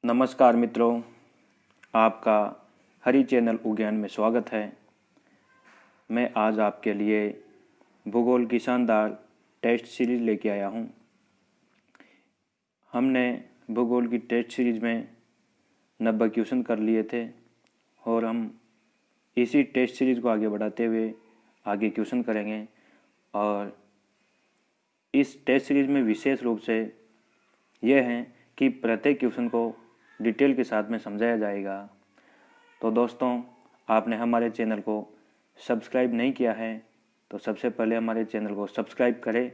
नमस्कार मित्रों, आपका हरी चैनल उज्ञान में स्वागत है। मैं आज आपके लिए भूगोल की शानदार टेस्ट सीरीज लेके आया हूँ। हमने भूगोल की टेस्ट सीरीज में 90 क्वेश्चन कर लिए थे और हम इसी टेस्ट सीरीज को आगे बढ़ाते हुए आगे क्वेश्चन करेंगे। और इस टेस्ट सीरीज में विशेष रूप से यह है कि प्रत्येक क्वेश्चन को डिटेल के साथ में समझाया जाएगा। तो दोस्तों, आपने हमारे चैनल को सब्सक्राइब नहीं किया है तो सबसे पहले हमारे चैनल को सब्सक्राइब करें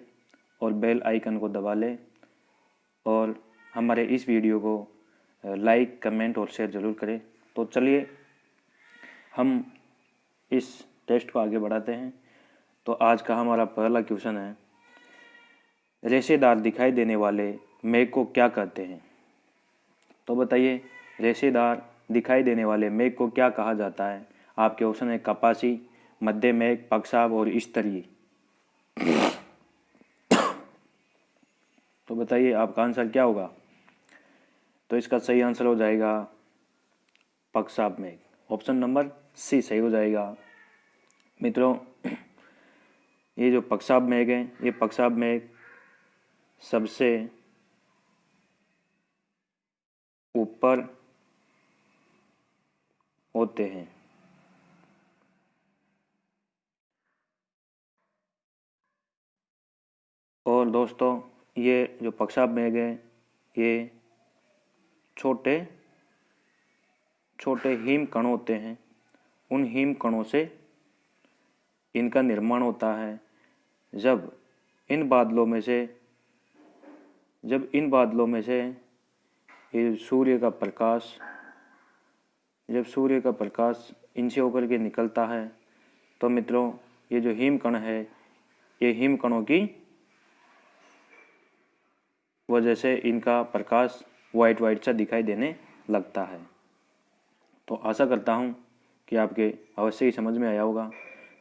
और बेल आइकन को दबा लें और हमारे इस वीडियो को लाइक, कमेंट और शेयर ज़रूर करें। तो चलिए हम इस टेस्ट को आगे बढ़ाते हैं। तो आज का हमारा पहला क्वेश्चन है, रेशेदार दिखाई देने वाले मेघ को क्या कहते हैं? तो बताइए, रेशेदार दिखाई देने वाले मेघ को क्या कहा जाता है? आपके ऑप्शन है कपासी, मध्य मेघ, पक्षाभ और स्तरीय। तो बताइए आपका आंसर क्या होगा? तो इसका सही आंसर हो जाएगा पक्षाभ मेघ। ऑप्शन नंबर सी सही हो जाएगा। मित्रों, ये जो पक्षाभ मेघ है, ये पक्षाभ मेघ सबसे ऊपर होते हैं। और दोस्तों, ये जो पक्षाभ मेघ है, ये छोटे छोटे हिम कण होते हैं। उन हिम कणों से इनका निर्माण होता है। जब इन बादलों में से ये सूर्य का प्रकाश इनसे होकर के निकलता है, तो मित्रों ये जो हिम कण है, ये हिम कणों की वजह से इनका प्रकाश वाइट सा दिखाई देने लगता है। तो आशा करता हूँ कि आपके अवश्य ही समझ में आया होगा।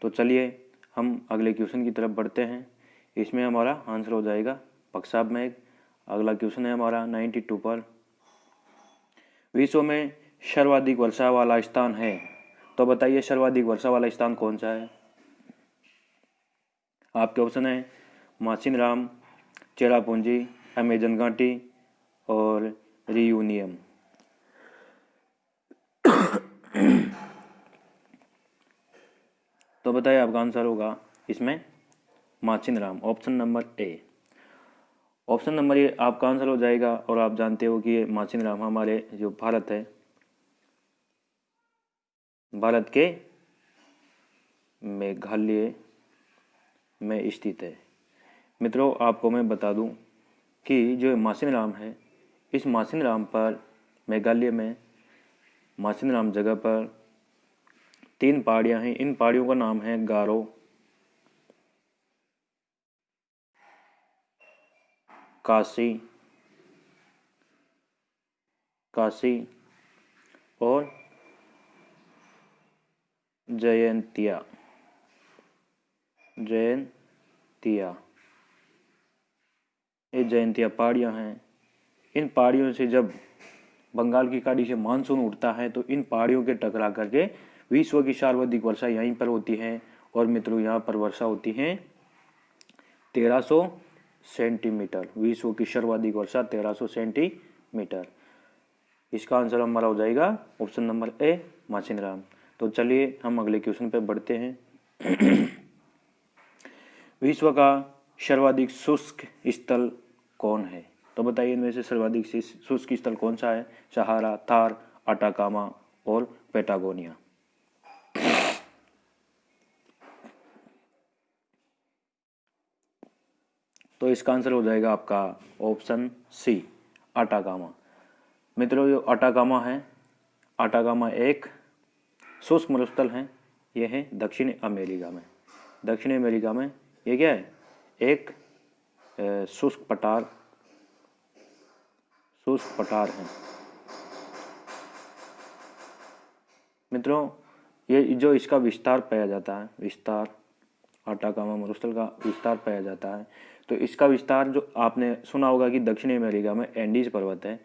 तो चलिए हम अगले क्वेश्चन की तरफ बढ़ते हैं। इसमें हमारा आंसर हो जाएगा पक्षाभ मेघ। अगला क्वेश्चन है हमारा 92 पर, विश्व में सर्वाधिक वर्षा वाला स्थान है। तो बताइए सर्वाधिक वर्षा वाला स्थान कौन सा है? आपके ऑप्शन है मासिनराम, चेरापूंजी, अमेजन घाटी और रियूनियम। तो बताइए आपका आंसर होगा इसमें Mawsynram, option number A. Option number A आपका आंसर हो जाएगा। और आप जानते हो कि ये मासिनराम हमारे जो भारत है, भारत के मेघालय में स्थित है। मित्रों, आपको मैं बता दूं कि जो मासिनराम है, इस मासिनराम पर मेघालय में मासिनराम जगह पर 3 पहाड़ियां हैं। इन पहाड़ियों का नाम है गारो, काशी और जयंतिया। ये जयंतिया पहाड़ियां हैं। इन पहाड़ियों से जब बंगाल की खाड़ी से मानसून उठता है तो इन पहाड़ियों के टकरा करके विश्व की सर्वाधिक वर्षा यहीं पर होती है। और मित्रों, यहाँ पर वर्षा होती है 1300 सेंटीमीटर। विश्व की सर्वाधिक वर्षा 1300 सेंटीमीटर। इसका आंसर हमारा हो जाएगा ऑप्शन नंबर ए, मासिनराम। तो चलिए हम अगले क्वेश्चन पे बढ़ते हैं। विश्व का सर्वाधिक शुष्क स्थल कौन है? तो बताइए इनमें से सर्वाधिक शुष्क स्थल कौन सा है? सहारा, थार, अटाकामा और पेटागोनिया। तो इसका आंसर हो जाएगा आपका ऑप्शन सी, अटाकामा। मित्रों, जो अटाकामा है, अटाकामा एक शुष्क मरुस्थल है। यह है दक्षिण अमेरिका में। ये क्या है? एक शुष्क पठार है। मित्रों, ये जो इसका विस्तार पाया जाता है, अटाकामा मरुस्थल का विस्तार पाया जाता है। तो इसका विस्तार जो आपने सुना होगा कि दक्षिण अमेरिका में एंडीज पर्वत है।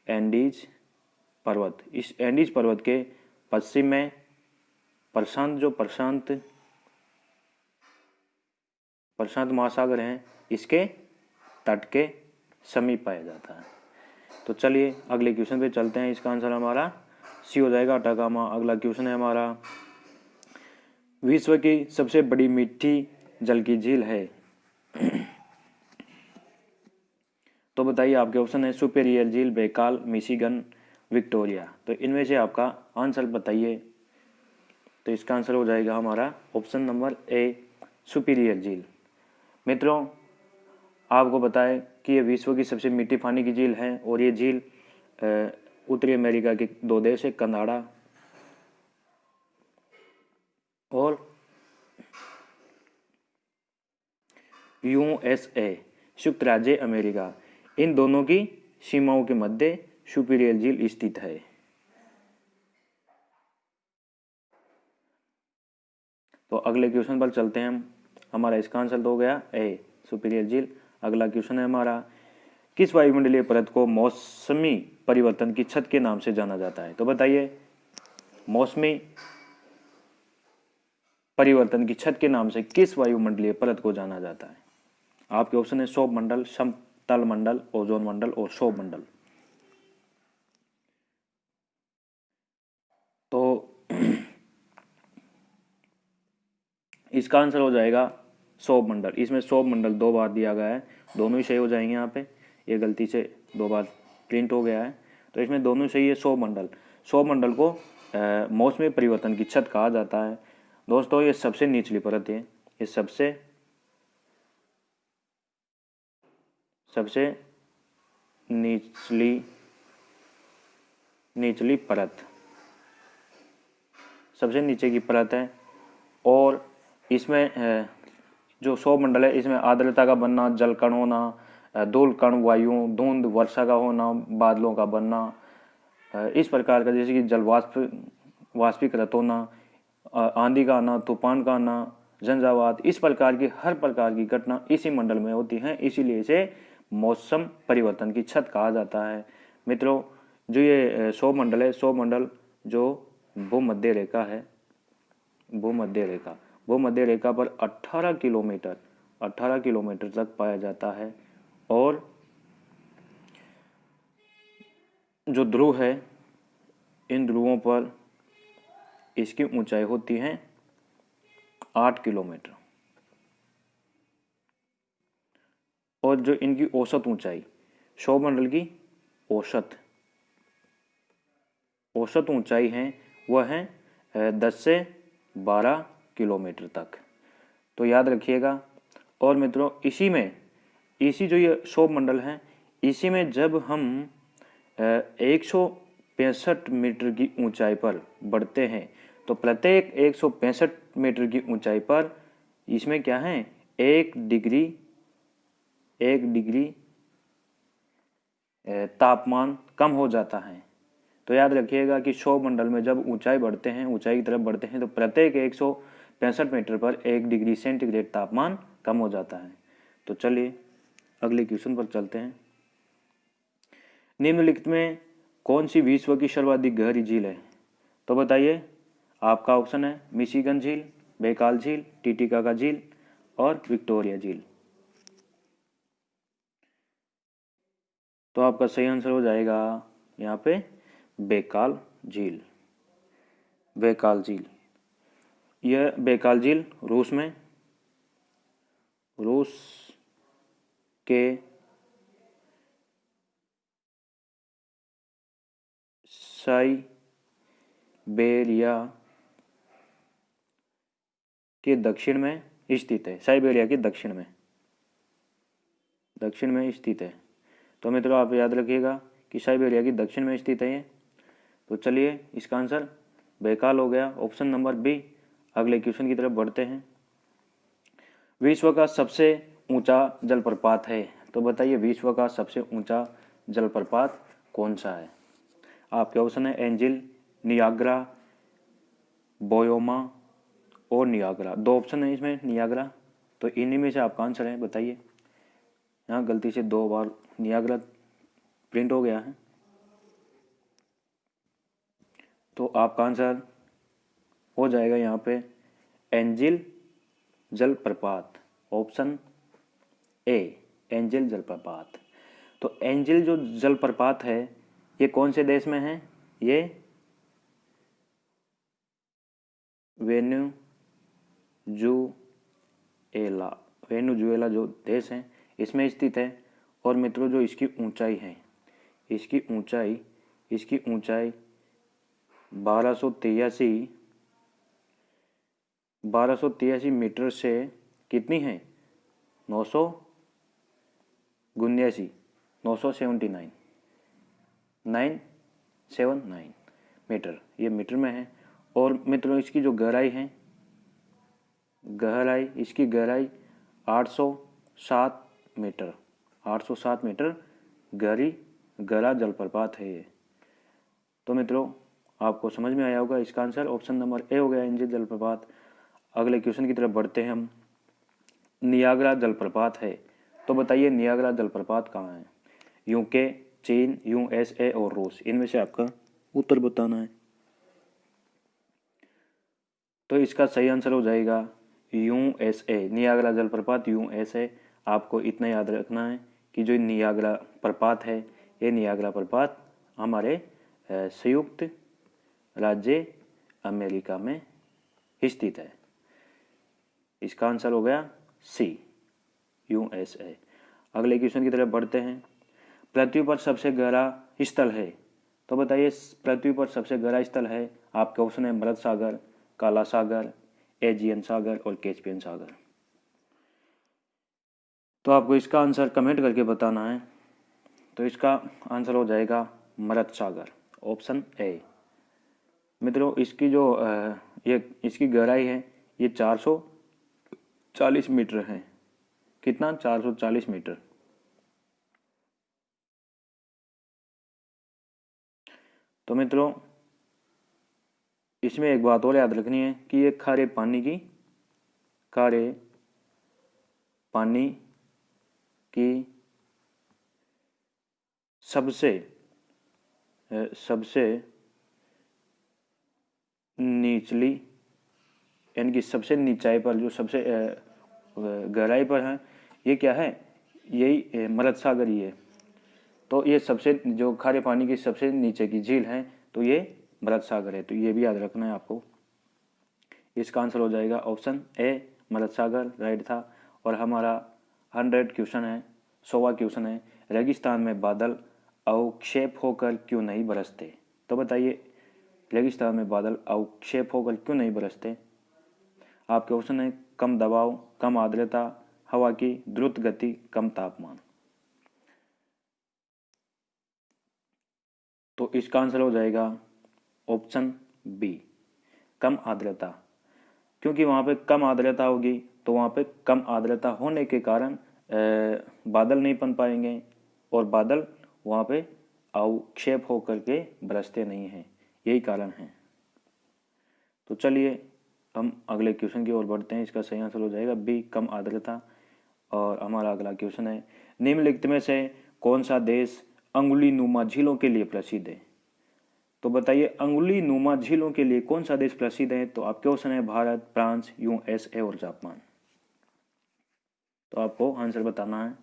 एंडीज पर्वत, इस एंडीज पर्वत के पश्चिम में प्रशांत महासागर हैं, इसके तट के समीप पाया जाता है। तो चलिए अगले क्वेश्चन पे चलते हैं। इसका आंसर हमारा सी हो जाएगा, अटाकामा। अगला क्वेश्चन है हमारा, विश्व की सबसे बड़ी मीठी जल की झील है। तो बताइए, आपके ऑप्शन है सुपेरियर झील, बैकाल, मिशिगन, विक्टोरिया। तो इनमें से आपका आंसर बताइए। तो इसका आंसर हो जाएगा हमारा ऑप्शन नंबर ए, सुपेरियर झील। मित्रों, आपको बताएं कि ये विश्व की सबसे मीठी पानी की झील है और ये झील उत्तरी अमेरिका के दो देश है, कनाडा और यूएसए, संयुक्त राज्य अमेरिका, इन दोनों की सीमाओं के मध्य सुपीरियर झील स्थित है। तो अगले क्वेश्चन पर चलते हैं हम। हमारा इसका आंसर तो हो गया ए, सुपीरियर झील। अगला क्वेश्चन है हमारा, किस वायुमंडलीय परत को मौसमी परिवर्तन की छत के नाम से जाना जाता है। तो बताइए, मौसमी परिवर्तन की छत के नाम से किस वायुमंडलीय परत को जाना जाता है। आपके ऑप्शन है सौर मंडल, समतल मंडल, ओजोन मंडल और सौर मंडल। तो इसका आंसर हो जाएगा सौर मंडल। इसमें सौर मंडल 2 बार दिया गया है, दोनों ही सही हो जाएंगे। यहाँ पे ये गलती से 2 बार प्रिंट हो गया है, तो इसमें दोनों सही है। सौर मंडल को मौसमी परिवर्तन की छत कहा जाता है। दोस्तों, ये सबसे निचली परत है, ये सबसे निचली परत, सबसे नीचे की परत है। और इसमें जो सौर मंडल है, इसमें आर्द्रता का बनना, जल कण होना, धूल कण, वायु, धुंध, वर्षा का होना, बादलों का बनना, इस प्रकार का, जैसे कि जल वाष्पीकृत होना, आंधी का आना, तूफान का आना, झंझावात, इस प्रकार की हर प्रकार की घटना इसी मंडल में होती है। इसीलिए इसे मौसम परिवर्तन की छत कहा जाता है। मित्रों, जो ये सौर मंडल है, सौर मंडल जो भूमध्य रेखा है, भूमध्य रेखा पर 18 किलोमीटर तक पाया जाता है। और जो ध्रुव है, इन ध्रुवों पर इसकी ऊंचाई होती है 8 किलोमीटर। और जो इनकी औसत ऊंचाई, सौरमंडल की औसत ऊंचाई है वह है 10 से 12 किलोमीटर तक। तो याद रखिएगा। और मित्रों, इसी जो ये सौरमंडल है, इसी में जब हम 165 मीटर की ऊंचाई पर बढ़ते हैं, तो प्रत्येक 165 मीटर की ऊंचाई पर इसमें क्या है, 1 डिग्री तापमान कम हो जाता है। तो याद रखिएगा कि सौरमंडल में जब ऊंचाई की तरफ बढ़ते हैं, तो प्रत्येक 165 मीटर पर 1 डिग्री सेंटीग्रेड तापमान कम हो जाता है। तो चलिए अगले क्वेश्चन पर चलते हैं। निम्नलिखित में कौन सी विश्व की सर्वाधिक गहरी झील है। तो बताइए, आपका ऑप्शन है मिशिगन झील, बैकाल झील, टिटिकाका झील और विक्टोरिया झील। तो आपका सही आंसर हो जाएगा यहाँ पे बैकाल झील। यह बैकाल झील रूस के साइबेरिया के दक्षिण में स्थित है। साइबेरिया के दक्षिण में स्थित है। तो मित्रों, आप याद रखिएगा कि साइबेरिया की दक्षिण में स्थित है। तो चलिए इसका आंसर बैकाल हो गया, ऑप्शन नंबर बी। अगले क्वेश्चन की तरफ बढ़ते हैं। विश्व का सबसे ऊंचा जलप्रपात है। तो बताइए, विश्व का सबसे ऊंचा जलप्रपात कौन सा है। आपके ऑप्शन है एंजिल, नियाग्रा, बोयोमा और नियाग्रा। 2 ऑप्शन है इसमें, नियाग्रा। तो इन्हीं में से आपका आंसर है, बताइए। यहाँ गलती से 2 बार नियाग्रा प्रिंट हो गया है। तो आपका आंसर हो जाएगा यहाँ पे एंजिल जलप्रपात, ऑप्शन ए एंजिल जलप्रपात। तो एंजिल जो जलप्रपात है ये कौन से देश में है? ये वेनेजुएला जो देश है इसमें स्थित है। और मित्रों जो इसकी ऊंचाई है, इसकी ऊंचाई 1283 मीटर से कितनी है? 979 मीटर, ये मीटर में है। और मित्रों इसकी जो गहराई है, इसकी गहराई 807 मीटर, 807 मीटर गहरा जलप्रपात है ये। तो मित्रों आपको समझ में आया होगा, इसका आंसर ऑप्शन नंबर ए हो गया, एंजिल जलप्रपात। अगले क्वेश्चन की तरफ बढ़ते हैं हम। नियाग्रा जलप्रपात है, तो बताइए नियाग्रा जलप्रपात कहाँ है? यूके, चीन, यूएसए और रूस, इनमें से आपका उत्तर बताना है। तो इसका सही आंसर हो जाएगा यूएसए, नियाग्रा जलप्रपात यूएसए। आपको इतना याद रखना है कि जो नियाग्रा प्रपात है ये नियाग्रा प्रपात हमारे संयुक्त राज्य अमेरिका में स्थित है। इसका आंसर हो गया सी, यूएसए। अगले क्वेश्चन की तरफ बढ़ते हैं। पृथ्वी पर सबसे गहरा स्थल है, तो बताइए पृथ्वी पर सबसे गहरा स्थल है। आपके ऑप्शन है मृत सागर, काला सागर, एजियन सागर और कैस्पियन सागर। तो आपको इसका आंसर कमेंट करके बताना है। तो इसका आंसर हो जाएगा मृत सागर, ऑप्शन ए। मित्रों इसकी जो इसकी गहराई है ये 440 मीटर है। कितना? 440 मीटर। तो मित्रों इसमें एक बात और याद रखनी है कि ये खारे पानी की सबसे निचली, यानी कि सबसे नीचाई पर, जो सबसे गहराई पर है, ये क्या है? यही मृत सागर ही है। तो ये सबसे जो खारे पानी की सबसे नीचे की झील है तो ये मृत सागर है। तो ये भी याद रखना है आपको। इसका आंसर हो जाएगा ऑप्शन ए मृत सागर, राइट था। और हमारा 100 क्वेश्चन है, 100वां क्वेश्चन है, रेगिस्तान में बादल अवक्षेप होकर क्यों नहीं बरसते? तो बताइए रेगिस्तान में बादल अवक्षेप होकर क्यों नहीं बरसते? आपके ऑप्शन है कम दबाव, कम आर्द्रता, हवा की द्रुत गति, कम तापमान। तो इसका आंसर हो जाएगा ऑप्शन बी, कम आर्द्रता। क्योंकि वहाँ पे कम आर्द्रता होगी तो वहाँ पे कम आर्द्रता होने के कारण बादल नहीं बन पाएंगे और बादल वहाँ पे अवक्षेप होकर के बरसते नहीं हैं, यही कारण है। तो चलिए हम अगले क्वेश्चन की ओर बढ़ते हैं। इसका सही आंसर हो जाएगा बी, कम आर्द्रता। और हमारा अगला क्वेश्चन है निम्नलिखित में से कौन सा देश अंगुली नुमा झीलों के लिए प्रसिद्ध है? तो बताइए अंगुली नुमा झीलों के लिए कौन सा देश प्रसिद्ध है? तो आपके ऑप्शन है भारत, फ्रांस, यूएसए और जापान। तो आपको आंसर बताना है।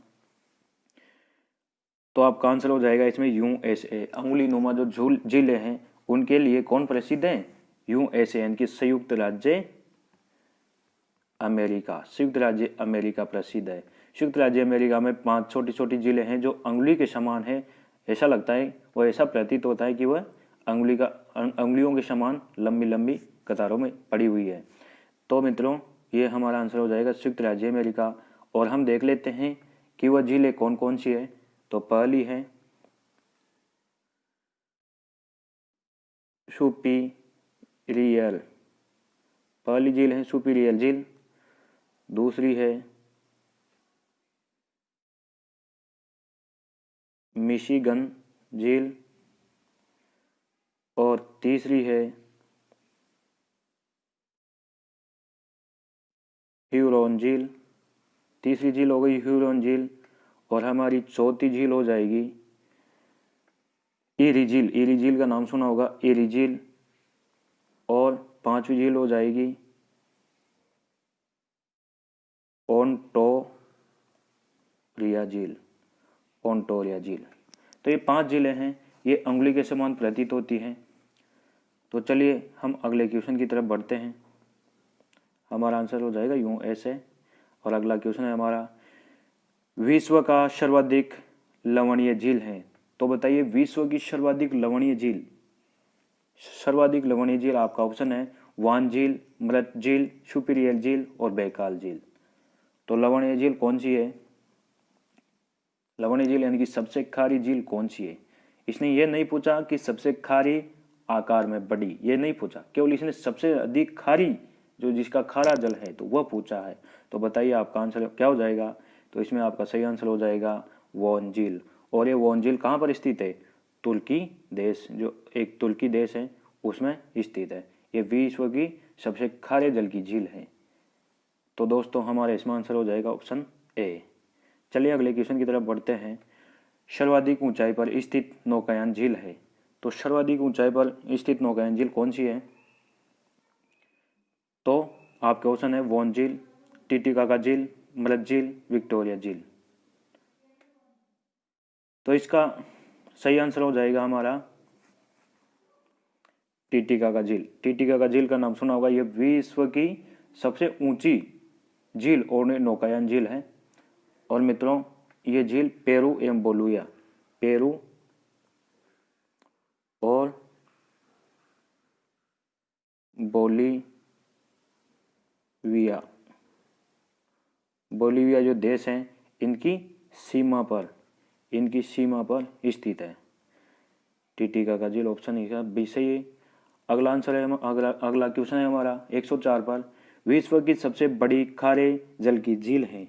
तो आपका आंसर हो जाएगा इसमें यूएसए। अंगुली नुमा जो झीलें हैं उनके लिए कौन प्रसिद्ध है? यूएसए, यानी कि संयुक्त राज्य अमेरिका। संयुक्त राज्य अमेरिका प्रसिद्ध है। संयुक्त राज्य अमेरिका में 5 छोटी छोटी झीलें हैं जो अंगुली के समान है। ऐसा लगता है, वह ऐसा प्रतीत होता है कि वह अंगुलियों के समान लंबी लंबी कतारों में पड़ी हुई है। तो मित्रों ये हमारा आंसर हो जाएगा संयुक्त राज्य अमेरिका। और हम देख लेते हैं कि वह झीलें कौन कौन सी है। तो पहली है सुपीरियर, पहली झील है सुपीरियर झील। दूसरी है मिशिगन झील और तीसरी है ह्यूरॉन झील। तीसरी झील हो गई ह्यूरॉन झील। और हमारी चौथी झील हो जाएगी एरी झील। एरी झील का नाम सुना होगा, एरी झील। और पांचवी झील हो जाएगी ओंटोरिया झील। ओंटोरिया झील। तो ये 5 झीलें हैं, ये अंगुली के समान प्रतीत होती हैं। तो चलिए हम अगले क्वेश्चन की तरफ बढ़ते हैं। हमारा आंसर हो जाएगा यूं ऐसे। और अगला क्वेश्चन है हमारा, विश्व का सर्वाधिक लवणीय झील है। तो बताइए विश्व की सर्वाधिक लवणीय झील। सर्वाधिक लवणीय झील आपका ऑप्शन है वान झील, मृत झील, सुपीरियर झील और बैकाल झील। तो लवणीय झील कौन सी है? लवणीय झील यानी कि सबसे खारी झील कौन सी है? इसने ये नहीं पूछा कि सबसे खारी आकार में बड़ी, ये नहीं पूछा, केवल इसने सबसे अधिक खारी, जो जिसका खारा जल है, तो वह पूछा है। तो बताइए आपका आंसर क्या हो जाएगा? तो इसमें आपका सही आंसर हो जाएगा वॉन झील। और ये वॉन झील कहाँ पर स्थित है? तुर्की देश, जो एक तुर्की देश है उसमें स्थित है। ये विश्व की सबसे खारे जल की झील है। तो दोस्तों हमारा इसमें आंसर हो जाएगा ऑप्शन ए। चलिए अगले क्वेश्चन की तरफ बढ़ते हैं। सर्वाधिक ऊंचाई पर स्थित नौकायन झील है। तो सर्वाधिक ऊंचाई पर स्थित नौकायन झील कौन सी है? तो आपके ऑप्शन है वॉन झील, टिटिकाका झील, मृत झील, विक्टोरिया झील। तो इसका सही आंसर हो जाएगा हमारा टिटिकाका झील। टिटिकाका झील का नाम सुना होगा, यह विश्व की सबसे ऊंची झील और नौकायन झील है। और मित्रों ये झील पेरू एवं बोलिविया, पेरू और बोलिविया, बोलिविया जो देश हैं इनकी सीमा पर स्थित है। टिटिकाका झील ऑप्शन बी सही है। अगला आंसर है, अगला क्वेश्चन है हमारा 104 पर, विश्व की सबसे बड़ी खारे जल की झील है।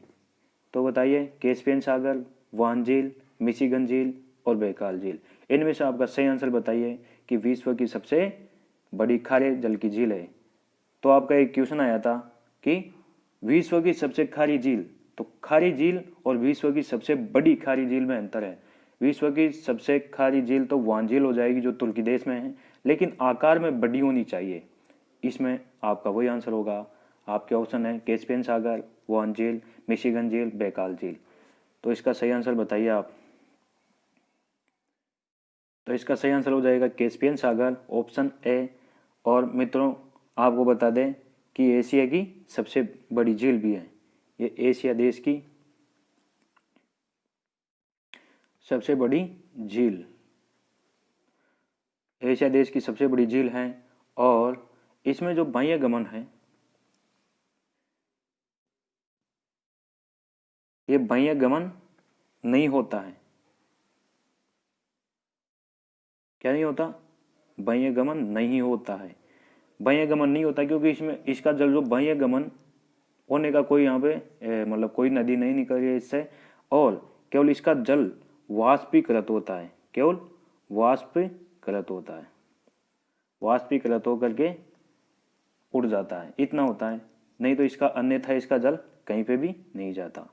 तो बताइए कैस्पियन सागर, वान झील, मिशिगन झील और बैकाल झील। इनमें से आपका सही आंसर बताइए कि विश्व की सबसे बड़ी खारे जल की झील है। तो आपका एक क्वेश्चन आया था कि विश्व की सबसे खारी झील, तो खारी झील और विश्व की सबसे बड़ी खारी झील में अंतर है। विश्व की सबसे खारी झील तो वान झील हो जाएगी जो तुर्की देश में है, लेकिन आकार में बड़ी होनी चाहिए। इसमें आपका वही आंसर होगा। आपके ऑप्शन है कैस्पियन सागर, वान झील, मिशिगन झील, बैकाल झील। तो इसका सही आंसर बताइए आप। तो इसका सही आंसर हो जाएगा कैस्पियन सागर, ऑप्शन ए। और मित्रों आपको बता दें कि एशिया की सबसे बड़ी झील भी है। ये एशिया देश की सबसे बड़ी झील, एशिया देश की सबसे बड़ी झील है। और इसमें जो बाह्य गमन है, ये बाह्य गमन नहीं होता है। क्या नहीं होता? बाह्य गमन नहीं होता है। बाह्य गमन नहीं होता क्योंकि इसमें इसका जल जो बाह्य गमन होने का कोई यहाँ पे मतलब कोई नदी नहीं निकल रही है इससे, और केवल इसका जल वाष्पीकृत होता है, केवल वाष्पीकृत होता है, वाष्पीकृत होकर के उड़ जाता है, इतना होता है। नहीं तो इसका अन्यथा इसका जल कहीं पे भी नहीं जाता।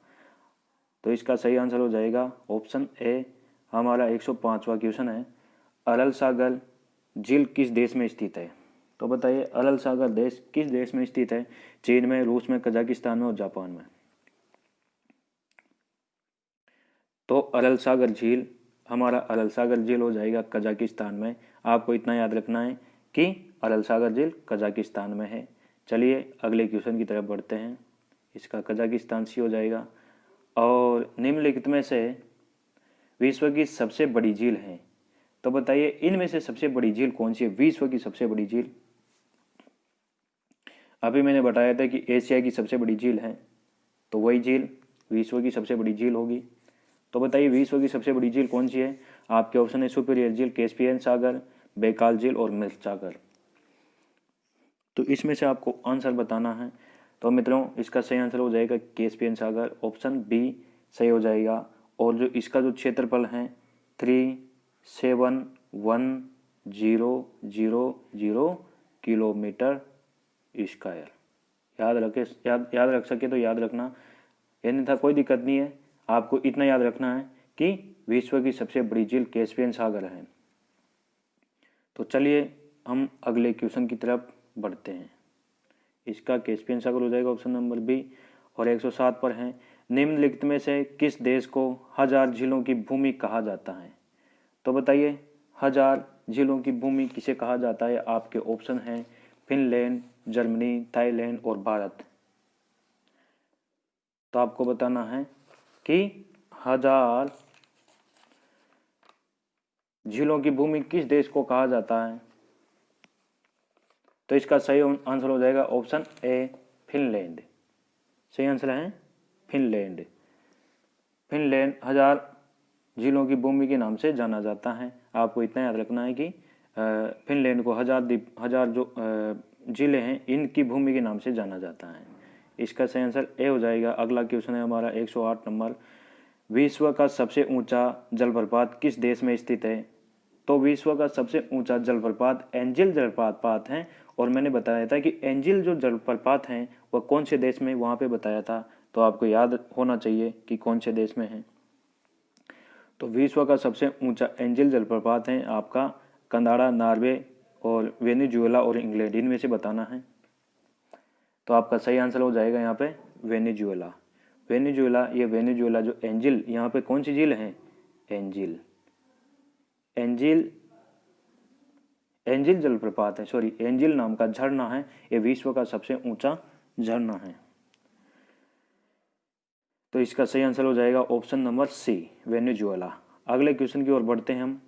तो इसका सही आंसर हो जाएगा ऑप्शन ए। हमारा 105वां क्वेश्चन है, अरल सागर झील किस देश में स्थित है? तो बताइए अरल सागर देश किस देश में स्थित है? चीन में, रूस में, कजाकिस्तान में और जापान में। तो अरल सागर झील, हमारा अरल सागर झील हो जाएगा कजाकिस्तान में। आपको इतना याद रखना है कि अरल सागर झील कजाकिस्तान में है। चलिए अगले क्वेश्चन की तरफ बढ़ते हैं। इसका कजाकिस्तान सी हो जाएगा। और निम्नलिखित में से विश्व की सबसे बड़ी झील है। तो बताइए इनमें से सबसे बड़ी झील कौन सी है? विश्व की सबसे बड़ी झील, अभी मैंने बताया था कि एशिया की सबसे बड़ी झील है, तो वही झील विश्व की सबसे बड़ी झील होगी। तो बताइए विश्व की सबसे बड़ी झील कौन सी है? आपके ऑप्शन है सुपीरियर झील, कैस्पियन सागर, बैकाल झील और मृत सागर। तो इसमें से आपको आंसर बताना है। तो मित्रों इसका सही आंसर हो जाएगा कैस्पियन सागर, ऑप्शन बी सही हो जाएगा। और जो इसका जो क्षेत्रफल है 371000 किलोमीटर स्क्वायर। याद रख सके तो याद रखना, अन्यथा कोई दिक्कत नहीं है। आपको इतना याद रखना है कि विश्व की सबसे बड़ी झील कैस्पियन सागर है। तो चलिए हम अगले क्वेश्चन की तरफ बढ़ते हैं। इसका कैस्पियन सागर हो जाएगा ऑप्शन नंबर बी। और 107 पर है, निम्नलिखित में से किस देश को 1000 झीलों की भूमि कहा जाता है? तो बताइए 1000 झीलों की भूमि किसे कहा जाता है? आपके ऑप्शन हैं फिनलैंड, जर्मनी, थाईलैंड और भारत। तो आपको बताना है कि 1000 झीलों की भूमि किस देश को कहा जाता है? तो इसका सही आंसर हो जाएगा ऑप्शन ए फिनलैंड। सही आंसर है फिनलैंड। फिनलैंड 1000 झीलों की भूमि के नाम से जाना जाता है। आपको इतना याद रखना है कि फिनलैंड को 1000 जो जिले हैं इनकी भूमि के नाम से जाना जाता है। इसका सही आंसर ए हो जाएगा। अगला क्वेश्चन है हमारा 108 नंबर, विश्व का सबसे ऊंचा जलप्रपात किस देश में स्थित है? तो विश्व का सबसे ऊंचा जलप्रपात एंजिल जलप्रपात है। और मैंने बताया था कि एंजिल जो जलप्रपात हैं वह कौन से देश में, वहाँ पे बताया था। तो आपको याद होना चाहिए कि कौन से देश में है। तो विश्व का सबसे ऊंचा एंजिल जलप्रपात है आपका कनाडा, नॉर्वे और वेनेजुएला और इंग्लैंड, इनमें से बताना है। तो आपका सही आंसर हो जाएगा यहाँ पे वेनेजुएला। वेनेजुएला, ये वेनेजुएला जो एंजिल, यहाँ पे कौन सी झील है? एंजिल, एंजिल, एंजिल जलप्रपात है, सॉरी एंजिल नाम का झरना है। ये विश्व का सबसे ऊंचा झरना है। तो इसका सही आंसर हो जाएगा ऑप्शन नंबर सी वेनेजुएला। अगले क्वेश्चन की ओर बढ़ते हैं हम।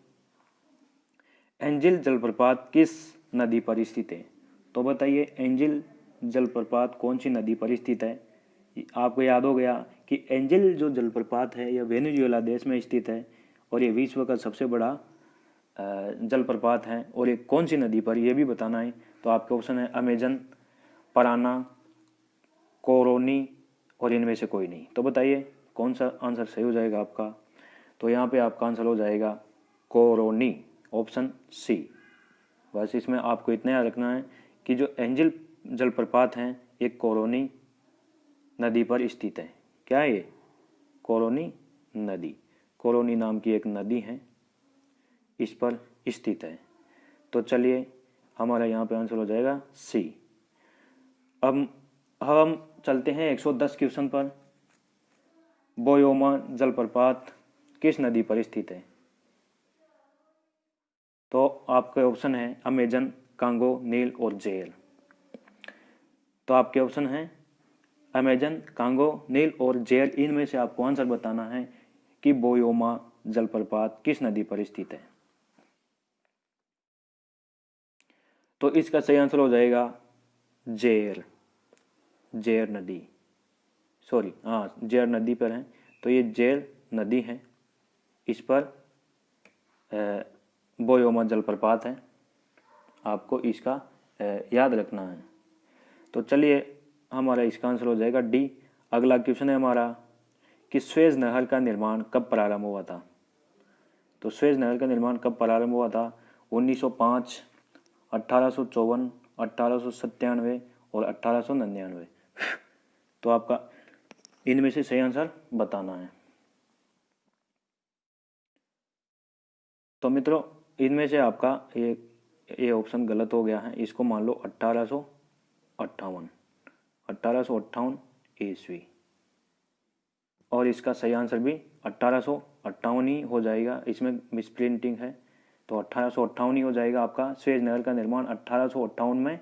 एंजिल जलप्रपात किस नदी पर स्थित है? तो बताइए एंजिल जलप्रपात कौन सी नदी पर स्थित है? आपको याद हो गया कि एंजिल जो जलप्रपात है यह वेनेजुएला देश में स्थित है और ये विश्व का सबसे बड़ा जलप्रपात है। और ये कौन सी नदी पर, यह भी बताना है। तो आपके ऑप्शन है अमेजन, पराना, कोरोनी और इनमें से कोई नहीं। तो बताइए कौन सा आंसर सही हो जाएगा आपका? तो यहाँ पे आपका आंसर हो जाएगा कोरोनी, ऑप्शन सी। बस इसमें आपको इतना याद रखना है कि जो एंजिल जलप्रपात हैं ये कोरोनी नदी पर स्थित है। क्या है ये? कोरोनी नदी, कोरोनी नाम की एक नदी है, इस पर स्थित है। तो चलिए हमारा यहाँ पे आंसर हो जाएगा सी। अब हम चलते हैं 110 क्वेश्चन पर। बोयोमा जलप्रपात किस नदी पर स्थित है? तो आपके ऑप्शन है अमेजन, कांगो, नील और जेल। तो आपके ऑप्शन हैं अमेजन, कांगो, नील और जेल। इनमें से आपको आंसर बताना है कि बोयोमा जलप्रपात किस नदी पर स्थित है। तो इसका सही आंसर हो जाएगा जेर, जेर नदी, सॉरी हाँ जेर नदी पर है। तो ये जेर नदी है, इस पर बोयोमा जलप्रपात है। आपको इसका याद रखना है। तो चलिए हमारा इसका आंसर हो जाएगा डी। अगला क्वेश्चन है हमारा कि स्वेज नहर का निर्माण कब प्रारंभ हुआ था? तो स्वेज नहर का निर्माण कब प्रारंभ हुआ था? 1905, 1854, 1897 और 1899। तो आपका इनमें से सही आंसर बताना है। तो मित्रों इनमें से आपका ये ऑप्शन गलत हो गया है। इसको मान लो 1858 ईस्वी, और इसका सही आंसर भी 1858 ही हो जाएगा। इसमें मिसप्रिंटिंग है, तो 1858 ही हो जाएगा आपका। स्वेज नहर का निर्माण 1858 में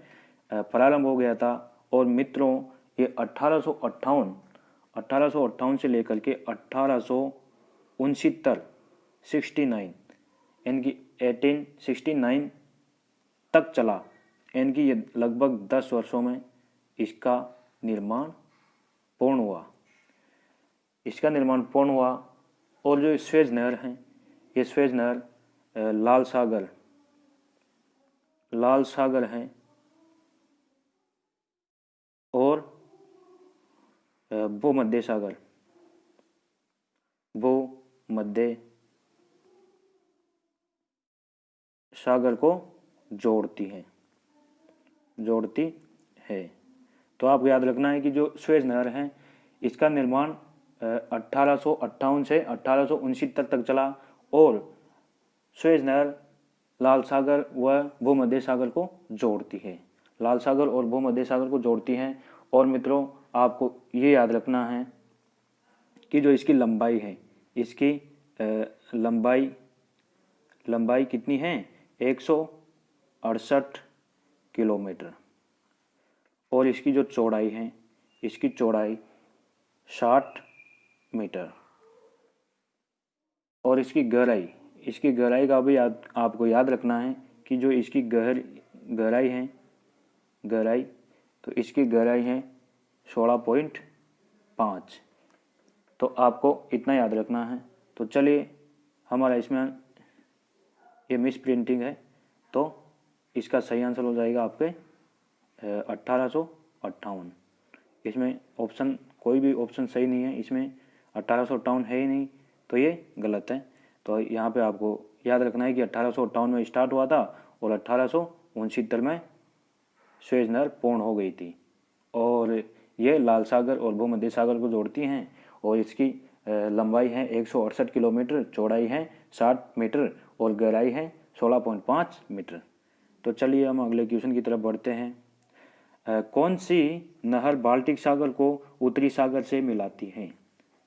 प्रारंभ हो गया था। और मित्रों ये 1858 से लेकर के 1869 यानी 1869 तक चला, यानी कि ये लगभग 10 वर्षों में इसका निर्माण पूर्ण हुआ। इसका निर्माण पूर्ण हुआ। और जो स्वेज नहर है, ये स्वेज नहर लाल सागर है और भूमध्य सागर को जोड़ती है। तो आपको याद रखना है कि जो स्वेज नहर है इसका निर्माण 1858 से 1869 तक चला और स्वेज नहर लाल सागर व भूमध्य सागर को जोड़ती है। लाल सागर और भूमध्य सागर को जोड़ती हैं। और मित्रों आपको ये याद रखना है कि जो इसकी लंबाई है, इसकी लंबाई कितनी है, 168 किलोमीटर। और इसकी जो चौड़ाई है, इसकी चौड़ाई 60 मीटर। और इसकी गहराई का भी आपको याद रखना है कि जो इसकी गहराई तो इसकी गहराई है 16.5। तो आपको इतना याद रखना है। तो चलिए, हमारा इसमें ये मिस प्रिंटिंग है, तो इसका सही आंसर हो जाएगा आपके 1858। इसमें ऑप्शन कोई भी ऑप्शन सही नहीं है, इसमें 1858 है ही नहीं, तो ये गलत है। तो यहाँ पे आपको याद रखना है कि 1858 में स्टार्ट हुआ था और 1869 में सुएज नहर पूर्ण हो गई थी। और ये लाल सागर और भूमध्य सागर को जोड़ती हैं। और इसकी लंबाई है 168 किलोमीटर, चौड़ाई है 60 मीटर और गहराई है 16.5 मीटर। तो चलिए हम अगले क्वेश्चन की तरफ बढ़ते हैं। कौन सी नहर बाल्टिक सागर को उत्तरी सागर से मिलाती है?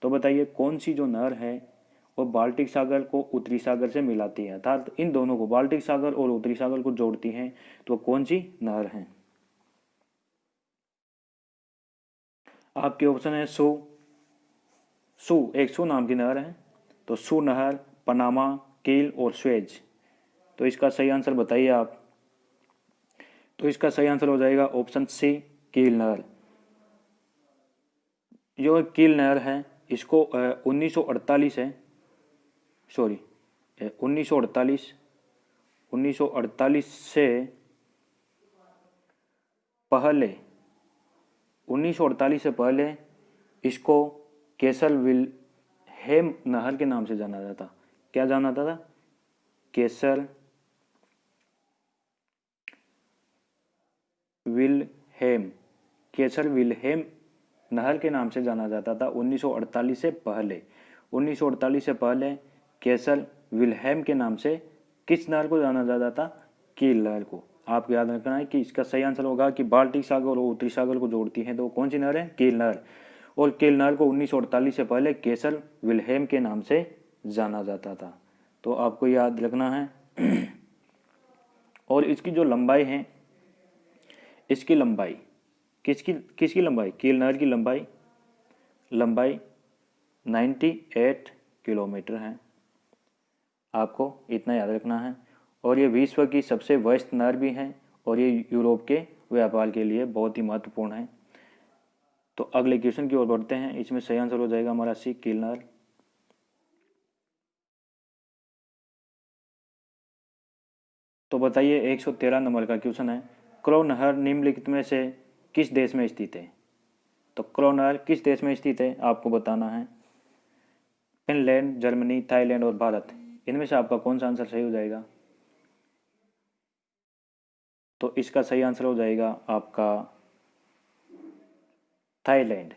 तो बताइए कौन सी जो नहर है वो बाल्टिक सागर को उत्तरी सागर से मिलाती है, अर्थात इन दोनों को, बाल्टिक सागर और उत्तरी सागर को जोड़ती है, तो कौन सी नहर है? आपके ऑप्शन है एक सू नाम की नहर है, तो सू नहर, पनामा, कील और स्वेज। तो इसका सही आंसर बताइए आप। तो इसका सही आंसर हो जाएगा ऑप्शन सी, कील नहर। जो कील नहर है इसको 1948 है, सॉरी 1948 से पहले, 1948 से पहले इसको केसर विल्हेम नहर के नाम से जाना जाता। क्या जाना जाता था? केसर विल्हेम नहर के नाम से जाना जाता था 1948 से पहले। 1948 से पहले केसर विल्हेम के नाम से किस नहर को जाना जाता था? कील नहर को। आपको याद रखना है कि इसका सही आंसर होगा कि बाल्टिक सागर और उत्तरी सागर को जोड़ती है, तो कौन सी नहर है? कील नहर। और कील नहर को 1948 से पहले केसर विल्हेम के नाम से जाना जाता था, तो आपको याद रखना है। और इसकी जो लंबाई है, इसकी लंबाई किसकी लंबाई? कील नहर की लंबाई 98 किलोमीटर है। आपको इतना याद रखना है। और ये विश्व की सबसे व्यस्त नहर भी है और ये यूरोप के व्यापार के लिए बहुत ही महत्वपूर्ण है। तो अगले क्वेश्चन की ओर बढ़ते हैं। इसमें सही आंसर हो जाएगा हमारा सी, कील नहर। तो बताइए 113 नंबर का क्वेश्चन है, क्रो नहर निम्नलिखित में से किस देश में स्थित है? तो क्रो नहर किस देश में स्थित है आपको बताना है। फिनलैंड, जर्मनी, थाईलैंड और भारत, इनमें से आपका कौन सा आंसर सही हो जाएगा? तो इसका सही आंसर हो जाएगा आपका थाईलैंड।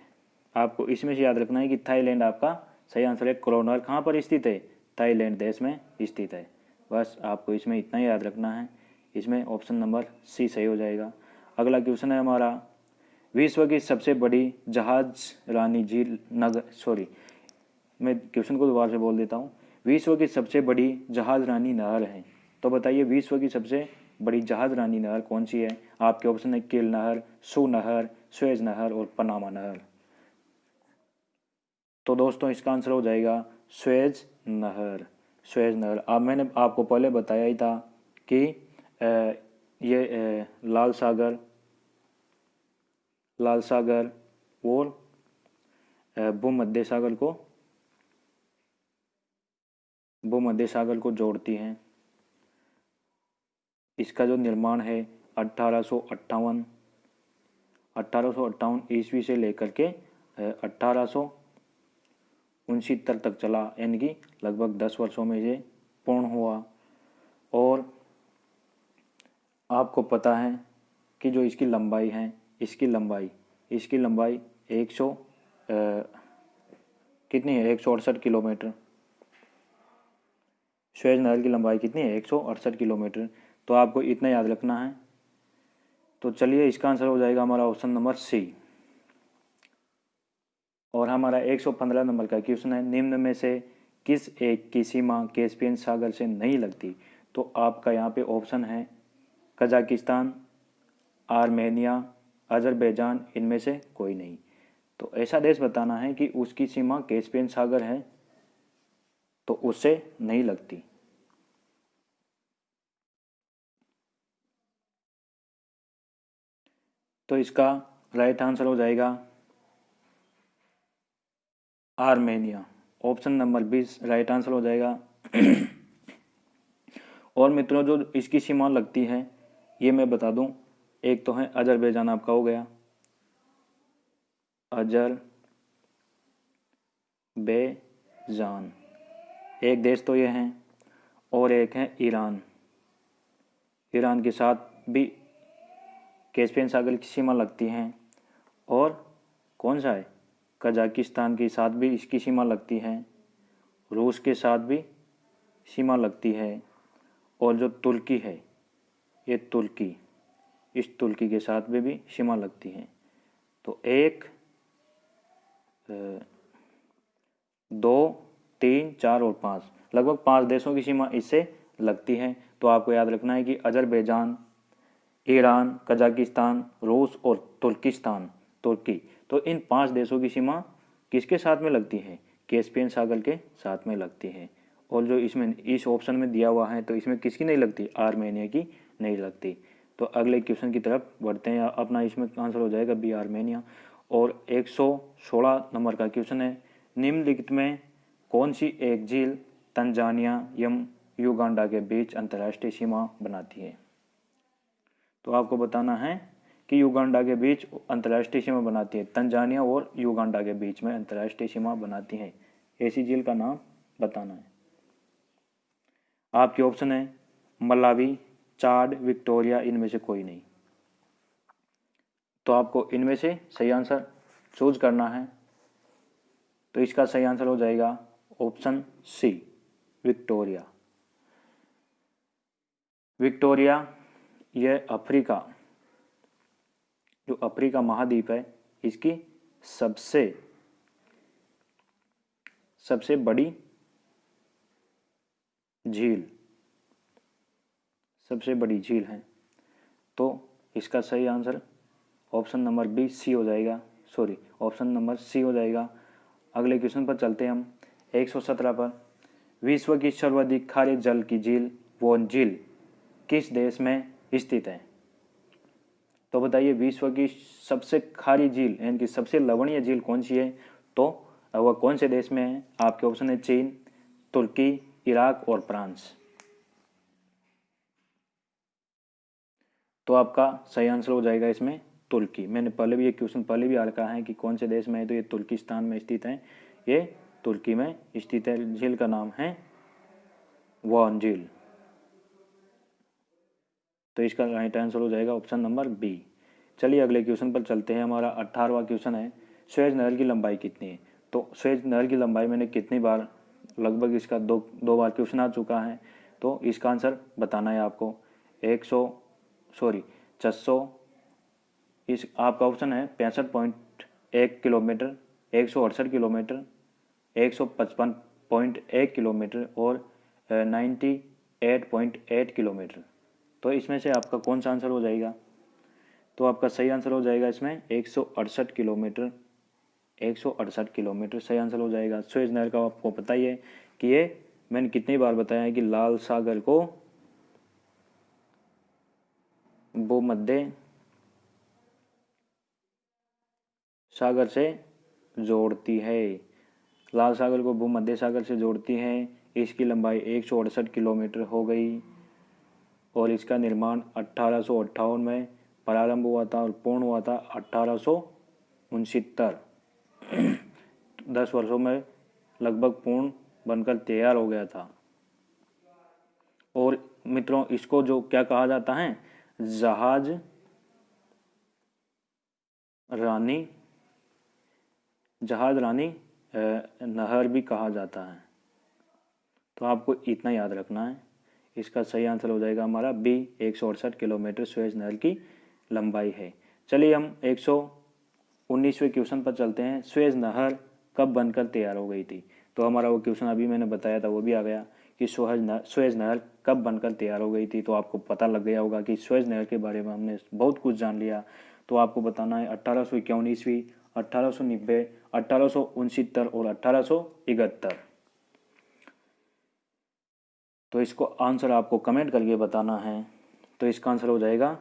आपको इसमें से याद रखना है कि थाईलैंड आपका सही आंसर है। क्रो नहर कहाँ पर स्थित है? थाईलैंड देश में स्थित है। बस आपको इसमें इतना ही याद रखना है। इसमें ऑप्शन नंबर सी सही हो जाएगा। अगला क्वेश्चन है हमारा, विश्व की सबसे बड़ी जहाज रानी झील नगर, सॉरी मैं क्वेश्चन को दोबारा से बोल देता हूँ। विश्व की सबसे बड़ी जहाज रानी नहर है। तो बताइए विश्व की सबसे बड़ी जहाज रानी नहर कौन सी है? आपके ऑप्शन है कील नहर, सू नहर, सुएज नहर और पनामा नहर। तो दोस्तों इसका आंसर हो जाएगा सुएज नहर। सुएज नहर। अब मैंने आपको पहले बताया ही था कि ये लाल सागर और भूमध्य सागर को जोड़ती हैं। इसका जो निर्माण है 1858 ईस्वी से लेकर के 1869 तक चला, यानी कि लगभग 10 वर्षों में ये पूर्ण हुआ। और आपको पता है कि जो इसकी लंबाई है, इसकी लंबाई 168 किलोमीटर। सुएज नहर की लंबाई कितनी है? 168 किलोमीटर। तो आपको इतना याद रखना है तो चलिए इसका आंसर हो जाएगा हमारा ऑप्शन नंबर सी। और हमारा 115 नंबर का क्वेश्चन है, निम्न में से किस एक की सीमा कैस्पियन सागर से नहीं लगती? तो आपका यहाँ पे ऑप्शन है कजाकिस्तान, आर्मेनिया, अजरबैजान, इनमें से कोई नहीं। तो ऐसा देश बताना है कि उसकी सीमा कैस्पियन सागर है तो उससे नहीं लगती। तो इसका राइट आंसर हो जाएगा Armenia. Option number 20 right answer हो जाएगा। और मित्रों जो इसकी सीमा लगती है ये मैं बता दूं, एक तो है अजरबैजान, आपका हो गया अजरबैजान, एक देश तो ये है, और एक है ईरान। ईरान के साथ भी कैस्पियन सागर की सीमा लगती है। और कौन सा है, कजाकिस्तान के साथ भी इसकी सीमा लगती है, रूस के साथ भी सीमा लगती है, और जो तुर्की है ये तुर्की, इस तुर्की के साथ भी सीमा लगती है। तो 1 2 3 4 और 5, लगभग 5 देशों की सीमा इससे लगती है। तो आपको याद रखना है कि अजरबैजान, ईरान, कजाकिस्तान, रूस और तुर्की, तो इन 5 देशों की सीमा किसके साथ में लगती है? कैस्पियन सागर के साथ में लगती है। और जो इसमें इस ऑप्शन में दिया हुआ है तो इसमें किसकी नहीं लगती? आर्मेनिया की नहीं लगती। तो अगले क्वेश्चन की तरफ बढ़ते हैं। अपना इसमें आंसर हो जाएगा बी, आर्मेनिया। और 116 नंबर का क्वेश्चन है, निम्नलिखित में कौन सी एक झील तंजानिया एवं युगांडा के बीच अंतर्राष्ट्रीय सीमा बनाती है? तो आपको बताना है कि युगांडा के बीच अंतर्राष्ट्रीय सीमा बनाती है, तंजानिया और युगांडा के बीच में अंतर्राष्ट्रीय सीमा बनाती है, ऐसी झील का नाम बताना है। आपके ऑप्शन है मलावी, चाड, विक्टोरिया, इनमें से कोई नहीं। तो आपको इनमें से सही आंसर चूज करना है। तो इसका सही आंसर हो जाएगा ऑप्शन सी, विक्टोरिया। विक्टोरिया यह अफ्रीका, जो अफ्रीका महाद्वीप है इसकी सबसे बड़ी झील, सबसे बड़ी झील है। तो इसका सही आंसर ऑप्शन नंबर बी, सी हो जाएगा, सॉरी ऑप्शन नंबर सी हो जाएगा। अगले क्वेश्चन पर चलते हैं हम। 117 पर, विश्व की सर्वाधिक खारे जल की झील वोन झील किस देश में स्थित है? तो बताइए विश्व की सबसे खारी झील यानी कि सबसे लवणीय झील कौन सी है? तो वह कौन से देश में है? आपके ऑप्शन है चीन, तुर्की, इराक और फ्रांस। तो आपका सही आंसर हो जाएगा इसमें तुर्की। मैंने पहले भी ये क्वेश्चन पहले भी आ रखा है कि कौन से देश में है, तो ये तुर्किस्तान में स्थित है, ये तुर्की में स्थित है। झील का नाम है वॉन झील। तो इसका राइट आंसर हो जाएगा ऑप्शन नंबर बी। चलिए अगले क्वेश्चन पर चलते हैं। हमारा 18वां क्वेश्चन है, सुएज नहर की लंबाई कितनी है? तो सुएज नहर की लंबाई मैंने कितनी बार, लगभग इसका दो बार क्वेश्चन आ चुका है। तो इसका आंसर बताना है आपको। 600 इस आपका ऑप्शन है 65.1 किलोमीटर, 168 किलोमीटर, 155.1 किलोमीटर और 98.8 किलोमीटर। तो इसमें से आपका कौन सा आंसर हो जाएगा? तो आपका सही आंसर हो जाएगा इसमें 168 किलोमीटर, 168 किलोमीटर सही आंसर हो जाएगा। सुएज नहर का आपको पता ही है कि ये मैंने कितनी बार बताया है कि लाल सागर को भूमध्य सागर से जोड़ती है, लाल सागर को भूमध्य सागर से जोड़ती है। इसकी लंबाई 168 किलोमीटर हो गई और इसका निर्माण 1858 में प्रारंभ हुआ था और पूर्ण हुआ था 1869। 10 वर्षों में लगभग पूर्ण बनकर तैयार हो गया था। और मित्रों इसको जो क्या कहा जाता है, जहाज रानी नहर भी कहा जाता है। तो आपको इतना याद रखना है। इसका सही आंसर हो जाएगा हमारा बी, 168 किलोमीटर सुएज नहर की लंबाई है। चलिए हम 119वें क्वेश्चन पर चलते हैं। सुएज नहर कब बनकर तैयार हो गई थी? तो हमारा वो क्वेश्चन अभी मैंने बताया था वो भी आ गया कि सुएज नहर कब बनकर तैयार हो गई थी। तो आपको पता लग गया होगा कि सुएज नहर के बारे में हमने बहुत कुछ जान लिया। तो आपको बताना है 1851 ईस्वी, 1890, 1869 और 1871। तो इसको आंसर आपको कमेंट करके बताना है। तो इसका आंसर हो जाएगा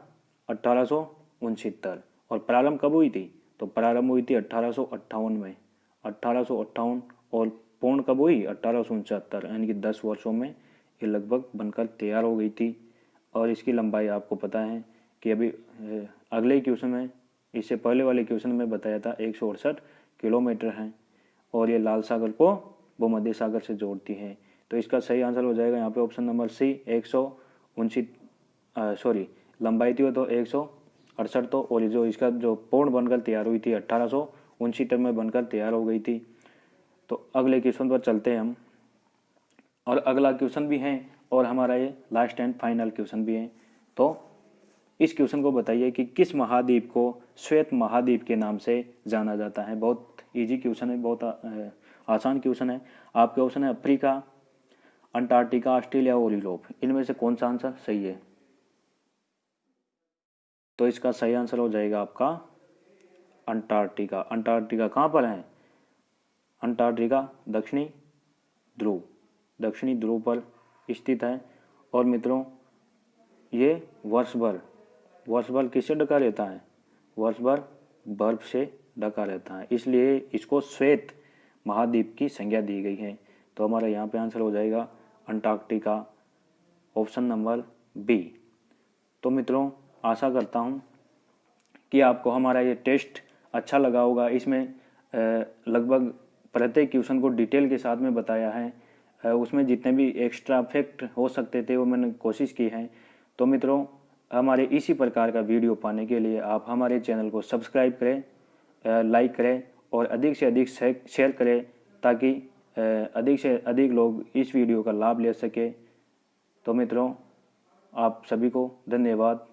1869। और प्रारंभ कब हुई थी? तो प्रारंभ हुई थी 1858 में, 1858। और पूर्ण कब हुई? 1869, यानी कि 10 वर्षों में ये लगभग बनकर तैयार हो गई थी। और इसकी लंबाई आपको पता है कि अभी अगले क्वेश्चन में, इससे पहले वाले क्वेश्चन में बताया था 168 किलोमीटर है। और ये लाल सागर को भूमध्य सागर से जोड़ती है। तो इसका सही आंसर हो जाएगा यहाँ पे ऑप्शन नंबर सी, 169 सॉरी लंबाई थी वो तो 168। तो और जो इसका जो पूर्ण बनकर तैयार हुई थी 1869 में बनकर तैयार हो गई थी। तो अगले क्वेश्चन पर चलते हैं हम। और अगला क्वेश्चन भी है और हमारा ये लास्ट एंड फाइनल क्वेश्चन भी है। तो इस क्वेश्चन को बताइए कि किस महाद्वीप को श्वेत महाद्वीप के नाम से जाना जाता है? बहुत इजी क्वेश्चन है, बहुत आसान क्वेश्चन है। आपके ऑप्शन है अफ्रीका, अंटार्कटिका, ऑस्ट्रेलिया और यूरोप। इनमें से कौन सा आंसर सही है? तो इसका सही आंसर हो जाएगा आपका अंटार्कटिका। अंटार्कटिका कहाँ पर है? अंटार्कटिका दक्षिणी ध्रुव, दक्षिणी ध्रुव पर स्थित है। और मित्रों ये वर्ष भर किससे ढका रहता है? वर्ष भर बर्फ से ढका रहता है, इसलिए इसको श्वेत महाद्वीप की संज्ञा दी गई है। तो हमारा यहाँ पे आंसर हो जाएगा अंटार्कटिका, ऑप्शन नंबर बी। तो मित्रों आशा करता हूँ कि आपको हमारा ये टेस्ट अच्छा लगा होगा। इसमें लगभग प्रत्येक क्वेश्चन को डिटेल के साथ में बताया है। उसमें जितने भी एक्स्ट्रा फैक्ट हो सकते थे वो मैंने कोशिश की है। तो मित्रों हमारे इसी प्रकार का वीडियो पाने के लिए आप हमारे चैनल को सब्सक्राइब करें, लाइक करें और अधिक से अधिक शेयर करें, ताकि अधिक से अधिक लोग इस वीडियो का लाभ ले सके। तो मित्रों आप सभी को धन्यवाद।